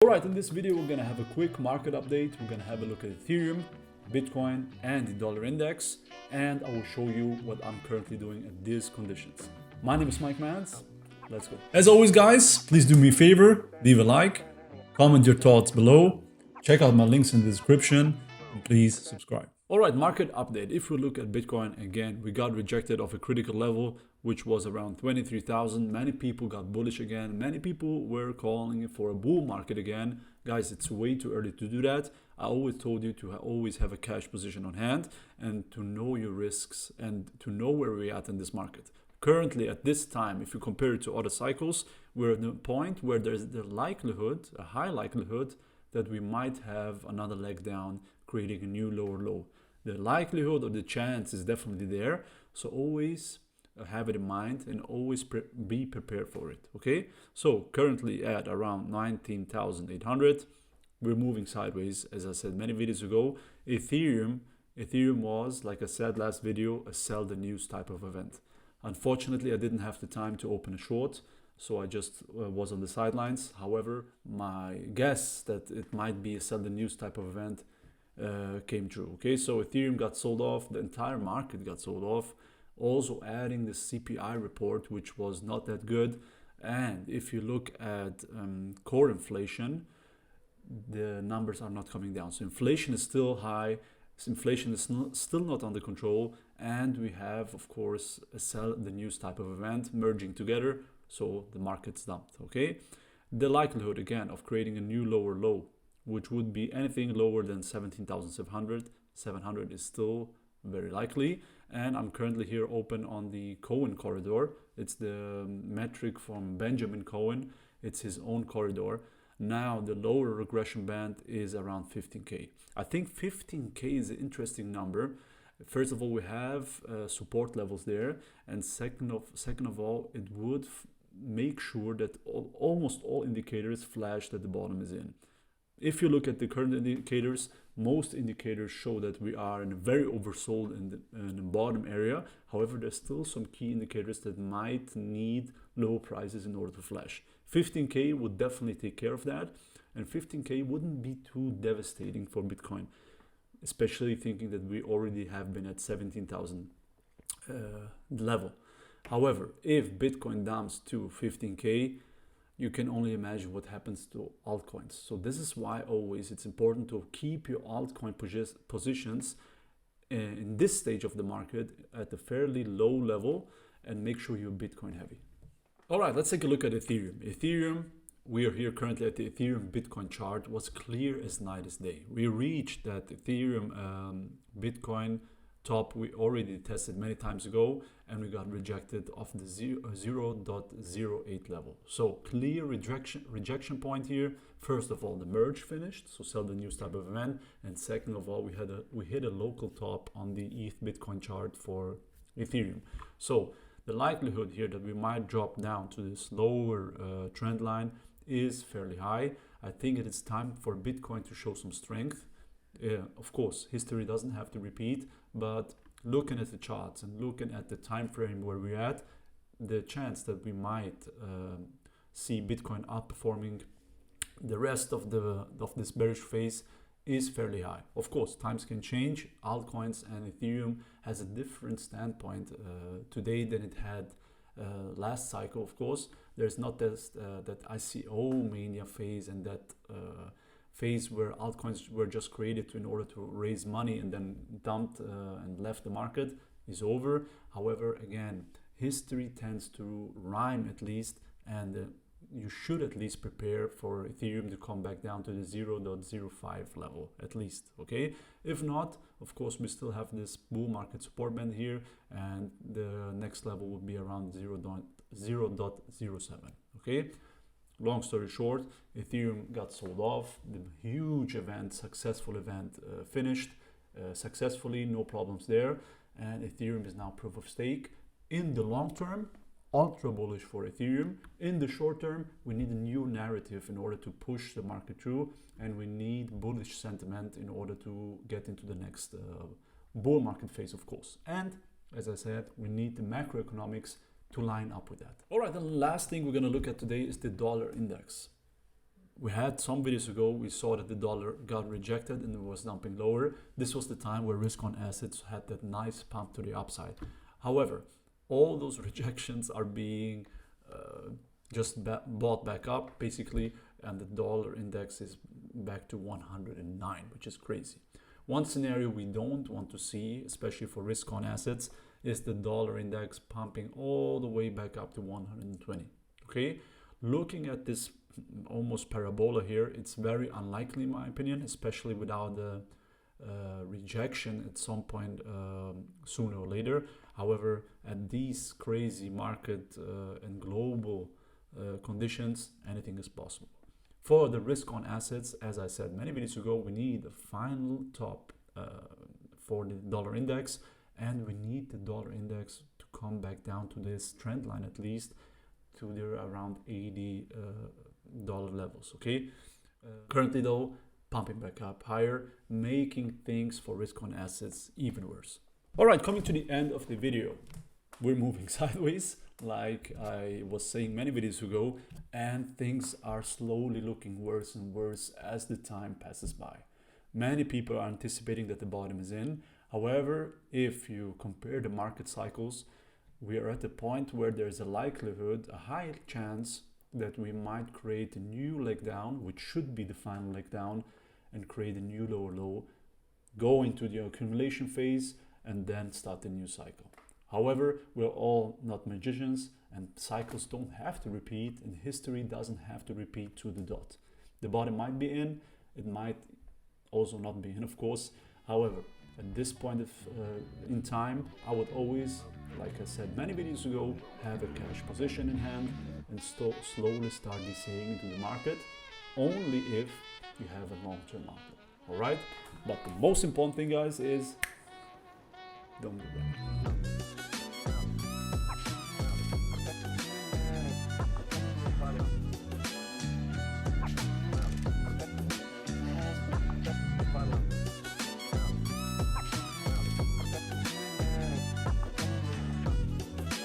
Alright, in this video we're gonna have a quick market update. We're gonna have a look at Ethereum, Bitcoin and the dollar index, and I will show you what I'm currently doing at these conditions. My name is mikemadz. Let's go. As always guys, please do me a favor, leave a like, comment your thoughts below, check out my links in the description, and please subscribe. Alright, market update. If we look at Bitcoin again, we got rejected off a critical level, which was around 23,000. Many people got bullish again. Many people were calling for a bull market again. Guys, it's way too early to do that. I always told you to always have a cash position on hand and to know your risks and to know where we're at in this market. Currently, at this time, if you compare it to other cycles, we're at the point where there's the likelihood, a high likelihood, that we might have another leg down, creating a new lower low. The likelihood or the chance is definitely there. So always have it in mind and always be prepared for it. Okay, so currently at around 19,800, we're moving sideways. As I said many videos ago, Ethereum was, like I said last video, a sell the news type of event. Unfortunately, I didn't have the time to open a short, so I just was on the sidelines. However, my guess that it might be a sell the news type of event came true. Okay, so Ethereum got sold off, the entire market got sold off, also adding the CPI report, which was not that good. And if you look at core inflation, the numbers are not coming down. So inflation is still high, inflation is still not under control, and we have, of course, a sell the news type of event merging together, so the market's dumped. Okay, the likelihood again of creating a new lower low, which would be anything lower than 17,700 is still very likely. And I'm currently here open on the Cohen corridor. It's the metric from Benjamin Cohen. It's his own corridor. Now the lower regression band is around 15K. I think 15K is an interesting number. First of all, we have support levels there, and second of all, it would make sure that almost all indicators flash that the bottom is in. If you look at the current indicators, most indicators show that we are in a very oversold in the bottom area. However, there's still some key indicators that might need low prices in order to flash. 15K would definitely take care of that, and 15K wouldn't be too devastating for Bitcoin, especially thinking that we already have been at 17,000 level. However, if Bitcoin dumps to 15K, you can only imagine what happens to altcoins. So this is why always it's important to keep your altcoin positions in this stage of the market at a fairly low level and make sure you're Bitcoin heavy. All right, let's take a look at Ethereum. Ethereum, we are here currently at the Ethereum Bitcoin chart, was clear as night as day. We reached that Ethereum Bitcoin top we already tested many times ago, and we got rejected off the 0.08 level. So clear rejection point here. First of all, the merge finished, so sell the news type of event, and second of all, we hit a local top on the ETH Bitcoin chart for Ethereum. So the likelihood here that we might drop down to this lower trend line is fairly high. I think it is time for Bitcoin to show some strength. Of course, history doesn't have to repeat, but looking at the charts and looking at the time frame where we're at, the chance that we might see Bitcoin outperforming the rest of this bearish phase is fairly high. Of course, times can change. Altcoins and Ethereum has a different standpoint today than it had last cycle. Of course, there's not that ICO mania phase and that phase where altcoins were just created in order to raise money and then dumped and left the market is over. However, again, history tends to rhyme at least, and you should at least prepare for Ethereum to come back down to the 0.05 level at least. Okay, if not, of course, we still have this bull market support band here, and the next level would be around 0.07. Okay, long story short, Ethereum got sold off. The huge event, successful event, finished successfully, no problems there, and Ethereum is now proof of stake. In the long term, ultra bullish for Ethereum. In the short term, we need a new narrative in order to push the market through, and we need bullish sentiment in order to get into the next bull market phase, of course. And as I said, we need the macroeconomics to line up with that. All right, the last thing we're going to look at today is the dollar index. We had some videos ago, we saw that the dollar got rejected and it was dumping lower. This was the time where risk on assets had that nice pump to the upside. However, all those rejections are being just bought back up basically, and the dollar index is back to 109, which is crazy. One scenario we don't want to see, especially for risk on assets, is the dollar index pumping all the way back up to 120. Okay, looking at this almost parabola here, it's very unlikely in my opinion, especially without the rejection at some point sooner or later. However, at these crazy market and global conditions, anything is possible. For the risk on assets, as I said many videos ago, we need a final top for the dollar index, and we need the dollar index to come back down to this trend line, at least to the around $80 levels. Okay, currently though, pumping back up higher, making things for risk on assets even worse. All right, coming to the end of the video, we're moving sideways, like I was saying many videos ago, and things are slowly looking worse and worse as the time passes by. Many people are anticipating that the bottom is in. However, if you compare the market cycles, we are at a point where there's a likelihood, a high chance that we might create a new leg down, which should be the final leg down, and create a new lower low, go into the accumulation phase, and then start a new cycle. However, we're all not magicians, and cycles don't have to repeat, and history doesn't have to repeat to the dot. The bottom might be in, it might also not be in, of course. However, at this point in time, I would always, like I said many videos ago, have a cash position in hand and slowly start descending into the market, only if you have a long-term outlook. All right, but the most important thing, guys, is don't do that.